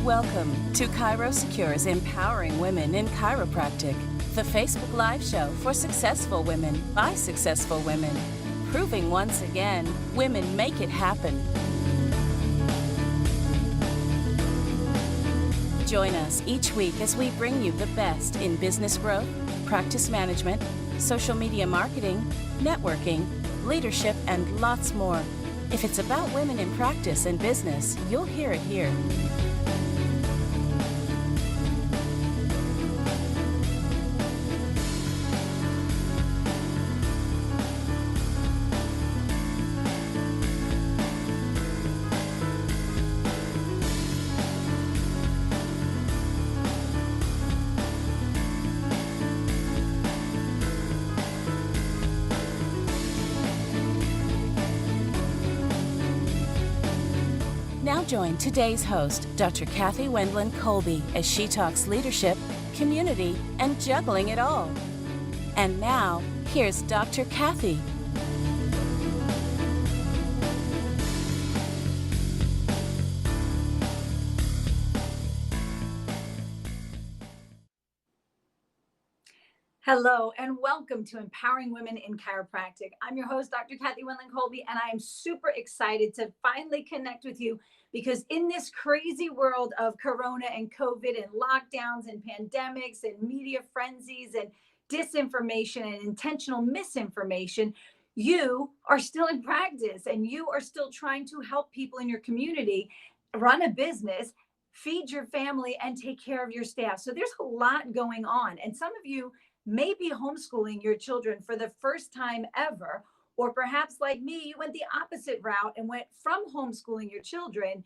Welcome to ChiroSecure's Empowering Women in Chiropractic, the Facebook Live show for successful women by successful women, proving once again women make it happen. Join us each week as we bring you the best in business growth, practice management, social media marketing, networking, leadership, and lots more. If it's about women in practice and business, you'll hear it here. Now join today's host, Dr. Kathy Wendland Colby, as she talks leadership, community, and juggling it all. And now, here's Dr. Kathy. Hello and welcome to Empowering Women in Chiropractic. I'm your host, Dr. Kathy Wendland Colby, and I am super excited to finally connect with you because in this crazy world of Corona and COVID and lockdowns and pandemics and media frenzies and disinformation and intentional misinformation, you are still in practice and you are still trying to help people in your community run a business, feed your family, and take care of your staff. So there's a lot going on. And some of you may be homeschooling your children for the first time ever, or perhaps like me, you went the opposite route and went from homeschooling your children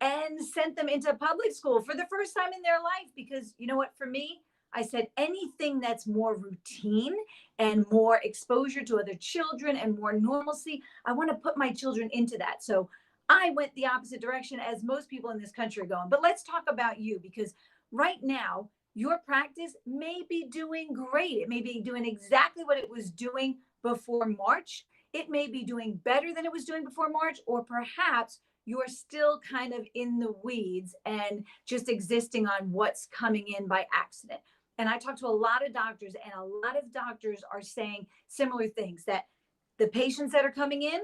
and sent them into public school for the first time in their life. Because you know what, for me, I said anything that's more routine and more exposure to other children and more normalcy, I want to put my children into that. So I went the opposite direction as most people in this country are going. But let's talk about you, because right now, your practice may be doing great. It may be doing exactly what it was doing before March. It may be doing better than it was doing before March, or perhaps you're still kind of in the weeds and just existing on what's coming in by accident. And I talked to a lot of doctors, and a lot of doctors are saying similar things, that the patients that are coming in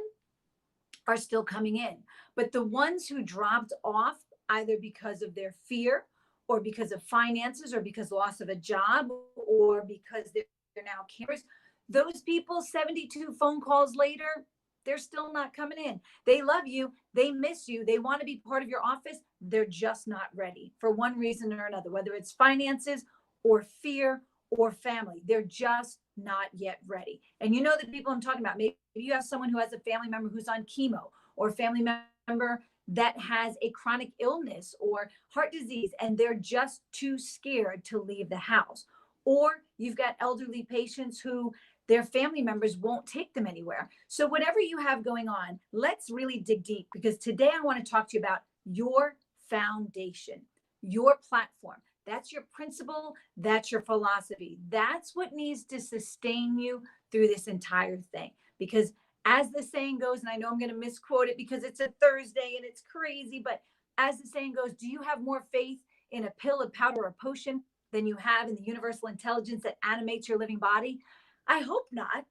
are still coming in. But the ones who dropped off, either because of their fear, or because of finances, or because loss of a job, or because they're now carers, those people 72 phone calls later, they're still not coming in. They love you. They miss you. They want to be part of your office. They're just not ready for one reason or another, whether it's finances or fear or family. They're just not yet ready. And you know the people I'm talking about. Maybe you have someone who has a family member who's on chemo, or a family member that has a chronic illness or heart disease, and they're just too scared to leave the house. Or you've got elderly patients who their family members won't take them anywhere. So whatever you have going on, let's really dig deep, because today I want to talk to you about your foundation, your platform. That's your principle. That's your philosophy. That's what needs to sustain you through this entire thing. Because as the saying goes, and I know I'm going to misquote it because it's a Thursday and it's crazy, but as the saying goes, do you have more faith in a pill, a powder, or a potion than you have in the universal intelligence that animates your living body? I hope not,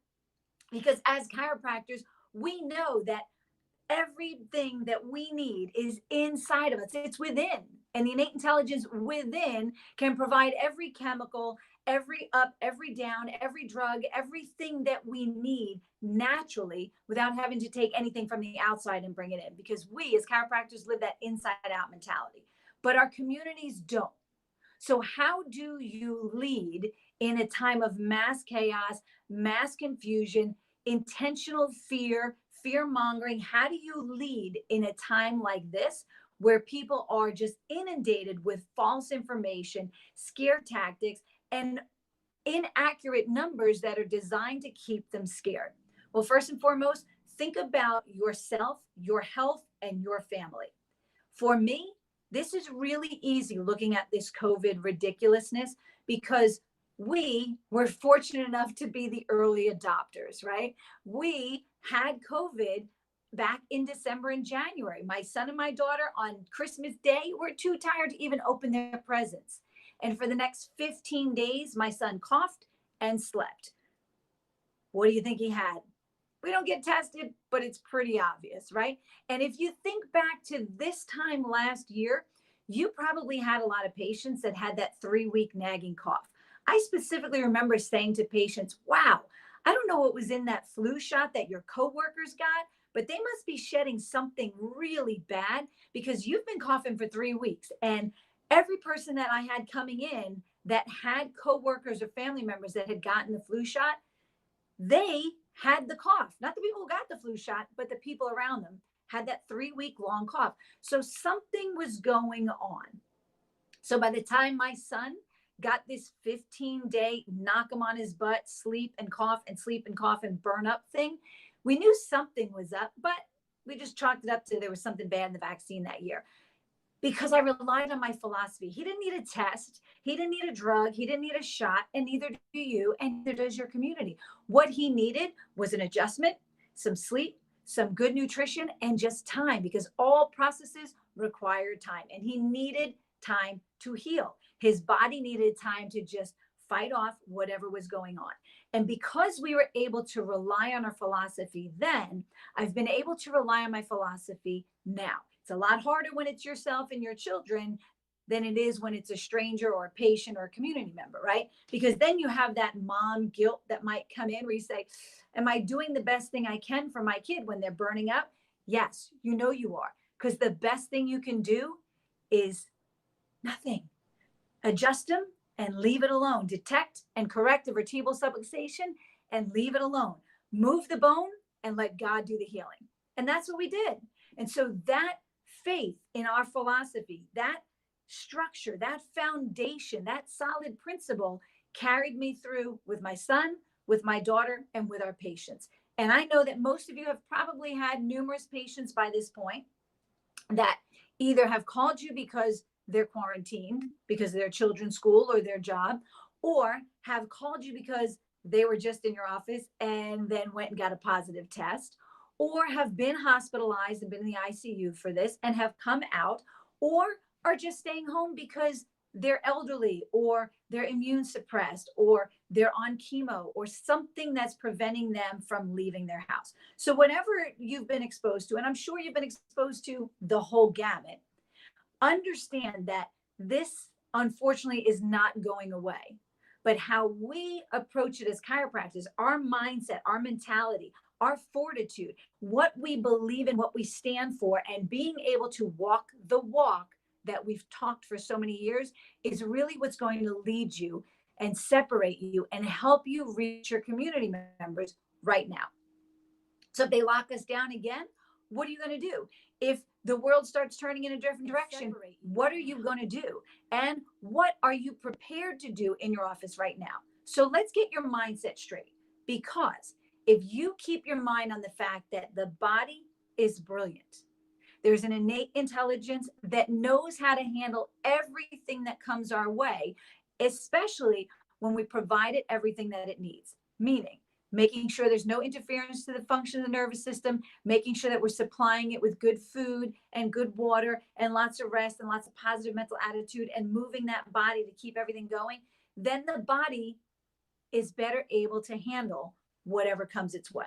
because as chiropractors, we know that everything that we need is inside of us. It's within. And the innate intelligence within can provide every chemical, every up, every down, every drug, everything that we need naturally without having to take anything from the outside and bring it in. Because we as chiropractors live that inside out mentality, but our communities don't. So how do you lead in a time of mass chaos, mass confusion, intentional fear, fear mongering? How do you lead in a time like this, where people are just inundated with false information, scare tactics, and inaccurate numbers that are designed to keep them scared? Well, first and foremost, think about yourself, your health, and your family. For me, this is really easy looking at this COVID ridiculousness, because we were fortunate enough to be the early adopters, right? We had COVID back in December and January. My son and my daughter on Christmas Day were too tired to even open their presents. And for the next 15 days, my son coughed and slept. What do you think he had? We don't get tested, but it's pretty obvious, right? And if you think back to this time last year, you probably had a lot of patients that had that 3-week nagging cough. I specifically remember saying to patients, wow, I don't know what was in that flu shot that your coworkers got, but they must be shedding something really bad because you've been coughing for 3 weeks. And every person that I had coming in that had coworkers or family members that had gotten the flu shot, they had the cough. Not the people who got the flu shot, but the people around them had that 3-week long cough. So something was going on. So by the time my son got this 15-day knock him on his butt, sleep and cough and sleep and cough and burn up thing, we knew something was up, but we just chalked it up to there was something bad in the vaccine that year. Because I relied on my philosophy. He didn't need a test. He didn't need a drug. He didn't need a shot, and neither do you, and neither does your community. What he needed was an adjustment, some sleep, some good nutrition, and just time, because all processes require time. And he needed time to heal. His body needed time to just fight off whatever was going on. And because we were able to rely on our philosophy then, I've been able to rely on my philosophy now. It's a lot harder when it's yourself and your children than it is when it's a stranger or a patient or a community member, right? Because then you have that mom guilt that might come in where you say, am I doing the best thing I can for my kid when they're burning up? Yes, you know you are. Because the best thing you can do is nothing. Adjust them and leave it alone. Detect and correct the vertebral subluxation and leave it alone. Move the bone and let God do the healing. And that's what we did. And so that faith in our philosophy, that structure, that foundation, that solid principle carried me through with my son, with my daughter, and with our patients. And I know that most of you have probably had numerous patients by this point that either have called you because they're quarantined, because of their children's school or their job, or have called you because they were just in your office and then went and got a positive test, or have been hospitalized and been in the ICU for this and have come out, or are just staying home because they're elderly or they're immune suppressed or they're on chemo or something that's preventing them from leaving their house. So whatever you've been exposed to, and I'm sure you've been exposed to the whole gamut, understand that this unfortunately is not going away. But how we approach it as chiropractors, our mindset, our mentality, our fortitude, what we believe in, what we stand for, and being able to walk the walk that we've talked for so many years is really what's going to lead you and separate you and help you reach your community members right now. So if they lock us down again, what are you going to do? If the world starts turning in a different direction, what are you going to do? And what are you prepared to do in your office right now? So let's get your mindset straight, because if you keep your mind on the fact that the body is brilliant, there's an innate intelligence that knows how to handle everything that comes our way, especially when we provide it everything that it needs, meaning making sure there's no interference to the function of the nervous system, making sure that we're supplying it with good food and good water and lots of rest and lots of positive mental attitude and moving that body to keep everything going, then the body is better able to handle whatever comes its way.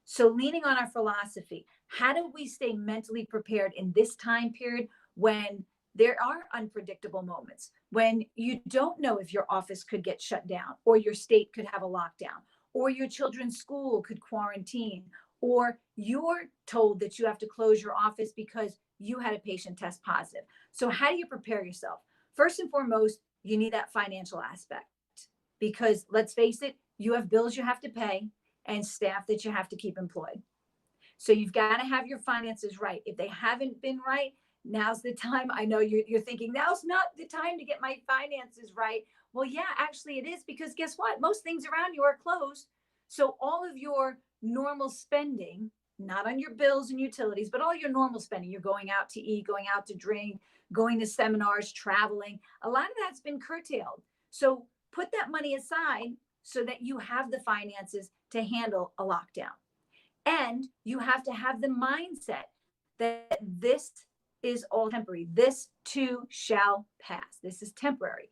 So leaning on our philosophy, how do we stay mentally prepared in this time period when there are unpredictable moments, when you don't know if your office could get shut down or your state could have a lockdown, or your children's school could quarantine, or you're told that you have to close your office because you had a patient test positive. So how do you prepare yourself? First and foremost, you need that financial aspect, because let's face it, you have bills you have to pay and staff that you have to keep employed. So you've got to have your finances right. If they haven't been right, now's the time. I know you're thinking, now's not the time to get my finances right. Well, yeah, actually it is, because guess what? Most things around you are closed. So all of your normal spending, not on your bills and utilities, but all your normal spending, you're going out to eat, going out to drink, going to seminars, traveling, a lot of that's been curtailed. So put that money aside so that you have the finances to handle a lockdown. And you have to have the mindset that this is all temporary. This too shall pass. This is temporary.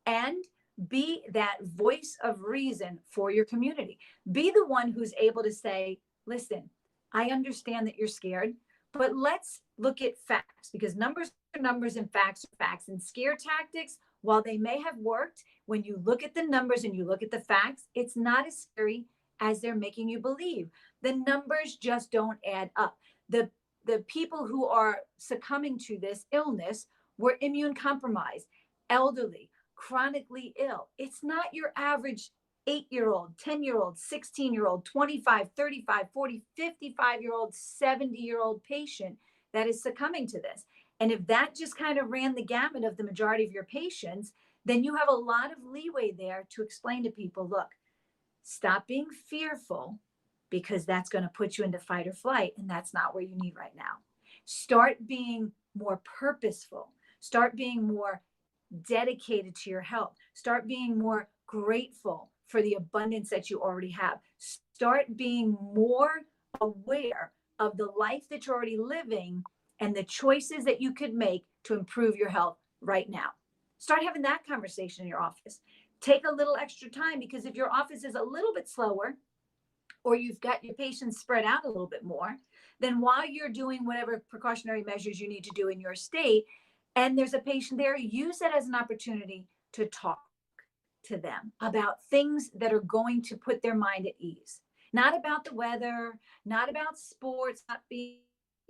And be that voice of reason for your community. Be the one who's able to say, listen, I understand that you're scared, but let's look at facts, because numbers are numbers and facts are facts. And scare tactics, while they may have worked, when you look at the numbers and you look at the facts, it's not as scary as they're making you believe. The numbers just don't add up. The people who are succumbing to this illness were immune compromised, elderly, chronically ill. It's not your average 8-year-old, 10-year-old, 16-year-old, 25, 35, 40, 55-year-old, 70-year-old patient that is succumbing to this. And if that just kind of ran the gamut of the majority of your patients, then you have a lot of leeway there to explain to people, look, stop being fearful, because that's going to put you into fight or flight, and that's not where you need right now. Start being more purposeful. Start being more dedicated to your health. Start being more grateful for the abundance that you already have. Start being more aware of the life that you're already living and the choices that you could make to improve your health right now. Start having that conversation in your office. Take a little extra time, because if your office is a little bit slower, or you've got your patients spread out a little bit more, then while you're doing whatever precautionary measures you need to do in your state, and there's a patient there, use that as an opportunity to talk to them about things that are going to put their mind at ease. Not about the weather, not about sports, not being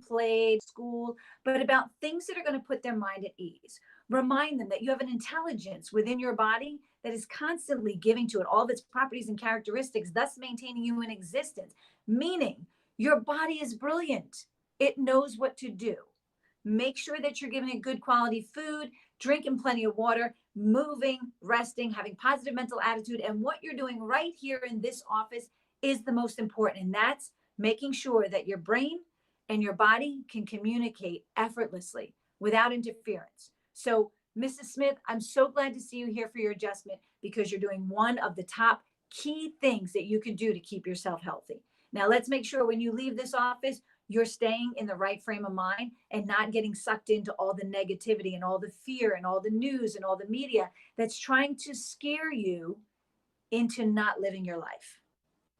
played, school, but about things that are going to put their mind at ease. Remind them that you have an intelligence within your body that is constantly giving to it all of its properties and characteristics, thus maintaining you in existence. Meaning, your body is brilliant. It knows what to do. Make sure that you're giving it good quality food, drinking plenty of water, moving, resting, having positive mental attitude. And what you're doing right here in this office is the most important. And that's making sure that your brain and your body can communicate effortlessly without interference. So, Mrs. Smith, I'm so glad to see you here for your adjustment, because you're doing one of the top key things that you can do to keep yourself healthy. Now, let's make sure when you leave this office, you're staying in the right frame of mind and not getting sucked into all the negativity and all the fear and all the news and all the media that's trying to scare you into not living your life.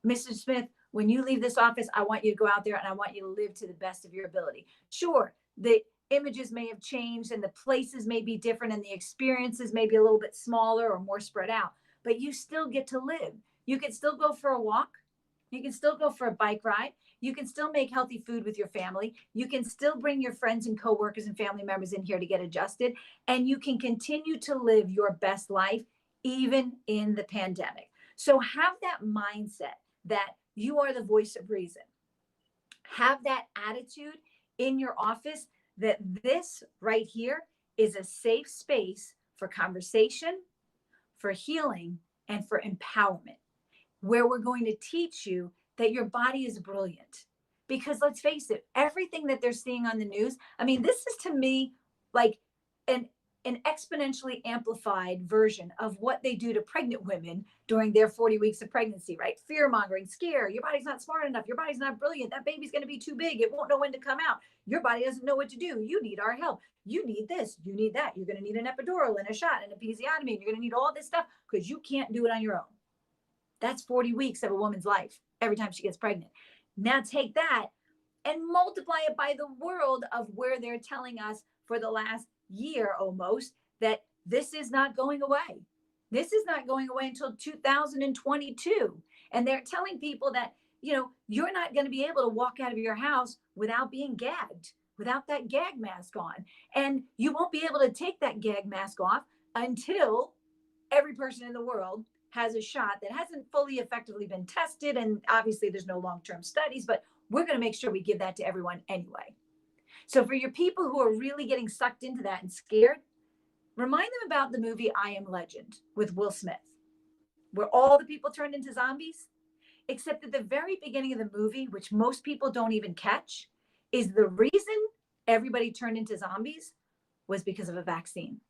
Mrs. Smith, when you leave this office, I want you to go out there and I want you to live to the best of your ability. Sure, the images may have changed and the places may be different and the experiences may be a little bit smaller or more spread out, but you still get to live. You can still go for a walk. You can still go for a bike ride. You can still make healthy food with your family. You can still bring your friends and coworkers and family members in here to get adjusted. And you can continue to live your best life, even in the pandemic. So have that mindset that you are the voice of reason. Have that attitude in your office that this right here is a safe space for conversation, for healing, and for empowerment, where we're going to teach you that your body is brilliant. Because let's face it, everything that they're seeing on the news, I mean, this is to me like an exponentially amplified version of what they do to pregnant women during their 40 weeks of pregnancy, right? Fear mongering, scare, your body's not smart enough, your body's not brilliant, that baby's going to be too big, it won't know when to come out, your body doesn't know what to do, you need our help, you need this, you need that, you're going to need an epidural and a shot and a episiotomy, and you're going to need all this stuff because you can't do it on your own. That's 40 weeks of a woman's life every time she gets pregnant. Now take that and multiply it by the world of where they're telling us for the last year almost that this is not going away. This is not going away until 2022. And they're telling people that, you know, you're not going to be able to walk out of your house without being gagged, without that gag mask on. And you won't be able to take that gag mask off until every person in the world has a shot that hasn't fully effectively been tested. And obviously there's no long-term studies, but we're going to make sure we give that to everyone anyway. So for your people who are really getting sucked into that and scared, remind them about the movie I Am Legend with Will Smith, where all the people turned into zombies, except at the very beginning of the movie, which most people don't even catch, is the reason everybody turned into zombies was because of a vaccine.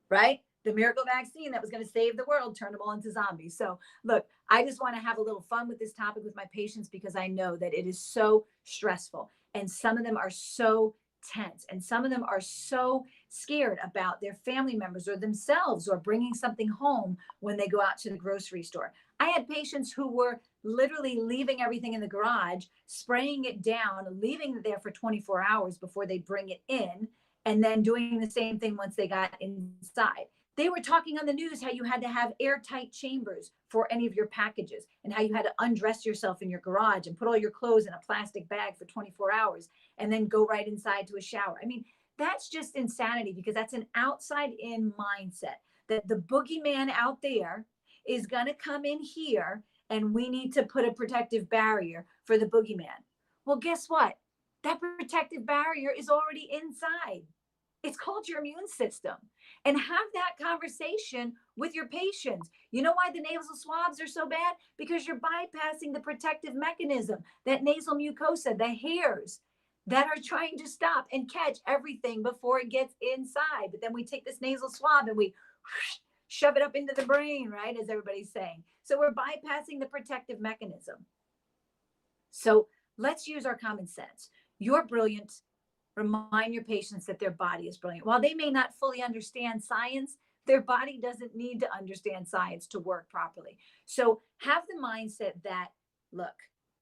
Right? the miracle vaccine that was going to save the world turned them all into zombies. So look, I just want to have a little fun with this topic with my patients because I know that it is so stressful. And some of them are so tense. And some of them are so scared about their family members or themselves or bringing something home when they go out to the grocery store. I had patients who were literally leaving everything in the garage, spraying it down, leaving it there for 24 hours before they bring it in, and then doing the same thing once they got inside. They were talking on the news how you had to have airtight chambers for any of your packages and how you had to undress yourself in your garage and put all your clothes in a plastic bag for 24 hours and then go right inside to a shower. I mean, that's just insanity because that's an outside in mindset that the boogeyman out there is going to come in here and we need to put a protective barrier for the boogeyman. Well, guess what? That protective barrier is already inside. It's called your immune system. And have that conversation with your patients. You know why the nasal swabs are so bad? Because you're bypassing the protective mechanism, that nasal mucosa, the hairs that are trying to stop and catch everything before it gets inside. But then we take this nasal swab and we shove it up into the brain, right? As everybody's saying. So we're bypassing the protective mechanism. So let's use our common sense. You're brilliant. Remind your patients that their body is brilliant. While they may not fully understand science, their body doesn't need to understand science to work properly. So have the mindset that, look,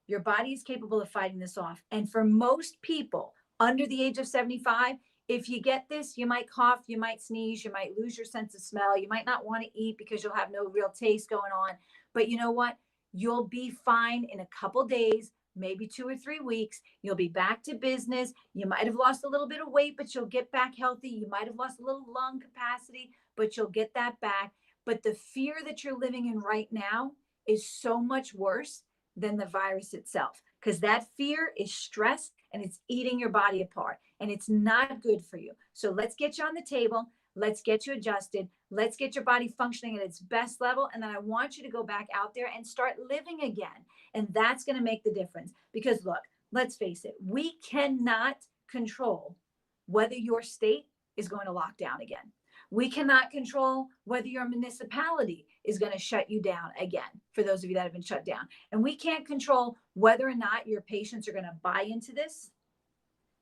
your body is capable of fighting this off. And for most people under the age of 75, if you get this, you might cough, you might sneeze, you might lose your sense of smell, you might not want to eat because you'll have no real taste going on. But you know what? You'll be fine in a couple days, maybe 2 or 3 weeks. You'll be back to business. You might have lost a little bit of weight, but you'll get back healthy. You might have lost a little lung capacity, but you'll get that back. But the fear that you're living in right now is so much worse than the virus itself, because that fear is stress and it's eating your body apart and it's not good for you. So let's get you on the table. Let's get you adjusted. Let's get your body functioning at its best level. And then I want you to go back out there and start living again. And that's going to make the difference. Because look, let's face it, we cannot control whether your state is going to lock down again. We cannot control whether your municipality is going to shut you down again, for those of you that have been shut down. And we can't control whether or not your patients are going to buy into this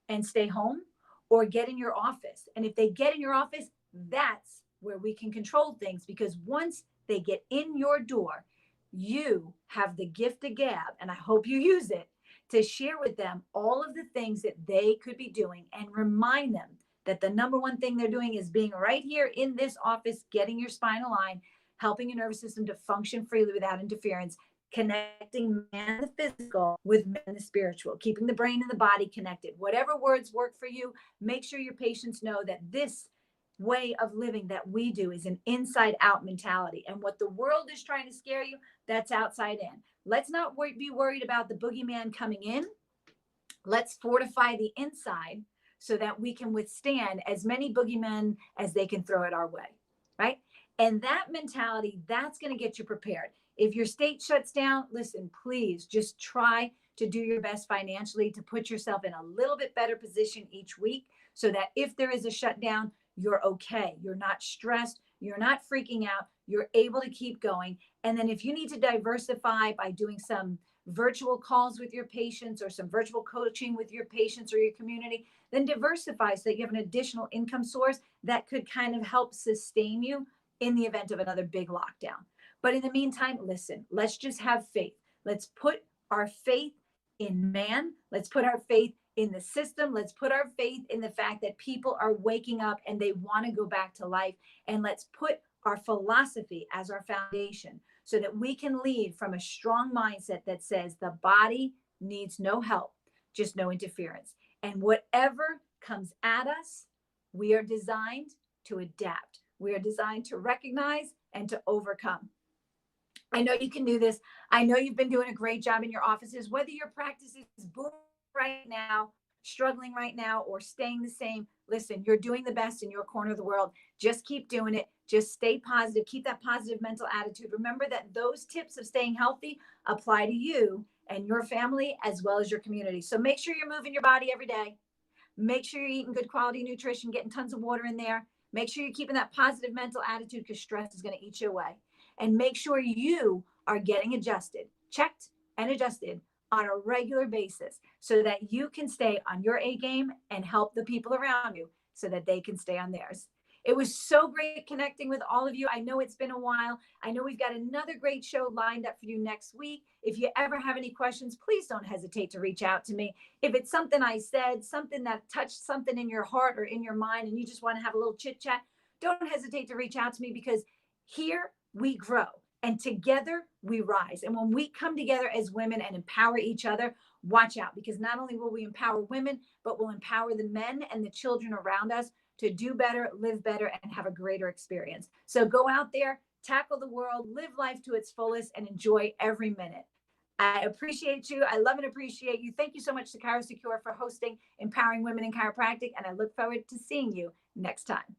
and stay home or get in your office. And if they get in your office, that's where we can control things, because once they get in your door, you have the gift of gab, and I hope you use it to share with them all of the things that they could be doing and remind them that the number one thing they're doing is being right here in this office, getting your spine aligned, helping your nervous system to function freely without interference, connecting man the physical with man the spiritual, keeping the brain and the body connected. Whatever words work for you, make sure your patients know that this way of living that we do is an inside out mentality. And what the world is trying to scare you, that's outside in. Let's not be worried about the boogeyman coming in. Let's fortify the inside so that we can withstand as many boogeymen as they can throw it our way, right? And that mentality, that's going to get you prepared. If your state shuts down, listen, please just try to do your best financially to put yourself in a little bit better position each week so that if there is a shutdown, you're okay. You're not stressed. You're not freaking out. You're able to keep going. And then if you need to diversify by doing some virtual calls with your patients or some virtual coaching with your patients or your community, then diversify so that you have an additional income source that could kind of help sustain you in the event of another big lockdown. But in the meantime, listen, let's just have faith. Let's put our faith in man. Let's put our faith in the system. Let's put our faith in the fact that people are waking up and they want to go back to life. And let's put our philosophy as our foundation so that we can lead from a strong mindset that says the body needs no help, just no interference. And whatever comes at us, we are designed to adapt. We are designed to recognize and to overcome. I know you can do this. I know you've been doing a great job in your offices, whether your practice is booming right now, struggling right now, or staying the same. Listen, you're doing the best in your corner of the world. Just keep doing it. Just stay positive. Keep that positive mental attitude. Remember that those tips of staying healthy apply to you and your family as well as your community. So make sure you're moving your body every day. Make sure you're eating good quality nutrition, getting tons of water in there. Make sure you're keeping that positive mental attitude because stress is going to eat you away. And make sure you are getting adjusted, checked and adjusted on a regular basis so that you can stay on your A game and help the people around you so that they can stay on theirs. It was so great connecting with all of you. I know it's been a while. I know we've got another great show lined up for you next week. If you ever have any questions, please don't hesitate to reach out to me. If it's something I said, something that touched something in your heart or in your mind, and you just want to have a little chit chat, don't hesitate to reach out to me, because here we grow and together we rise. And when we come together as women and empower each other, watch out, because not only will we empower women, but we'll empower the men and the children around us to do better, live better, and have a greater experience. So go out there, tackle the world, live life to its fullest, and enjoy every minute. I appreciate you. I love and appreciate you. Thank you so much to ChiroSecure for hosting Empowering Women in Chiropractic, and I look forward to seeing you next time.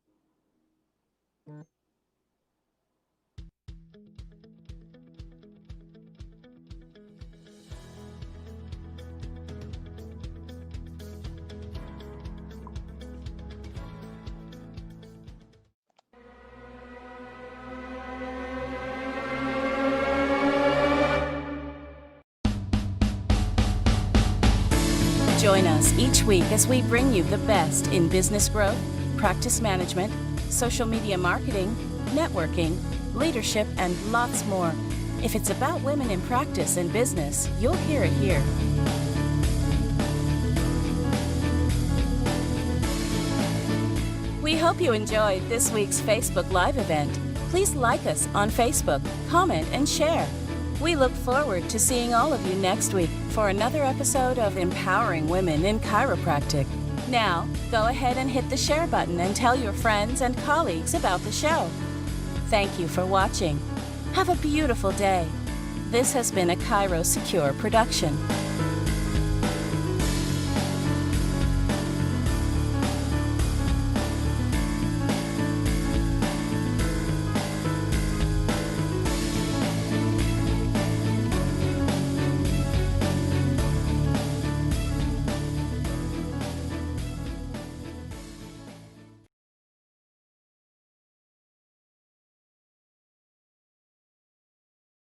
Join us each week as we bring you the best in business growth, practice management, social media marketing, networking, leadership, and lots more. If it's about women in practice and business, you'll hear it here. We hope you enjoyed this week's Facebook Live event. Please like us on Facebook, comment, and share. We look forward to seeing all of you next week for another episode of Empowering Women in Chiropractic. Now, go ahead and hit the share button and tell your friends and colleagues about the show. Thank you for watching. Have a beautiful day. This has been a ChiroSecure production.